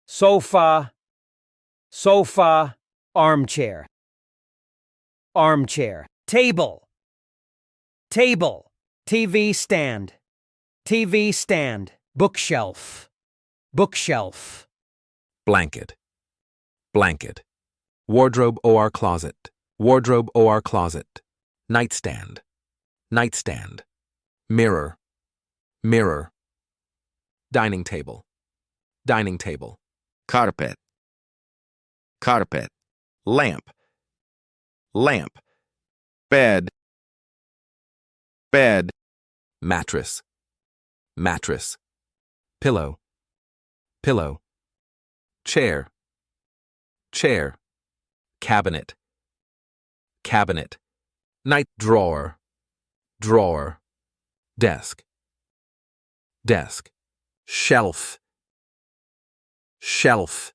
sofa, sofa, armchair, armchair, table, table, TV stand, TV stand, bookshelf, bookshelf, blanket, blanket, wardrobe or closet, wardrobe or closet, nightstand, nightstand, mirror, mirror, dining table, dining table, carpet, carpet, lamp, lamp, bed, bed, mattress, mattress, pillow, pillow, chair, chair, cabinet, cabinet, night drawer, drawer, desk, desk, shelf, shelf,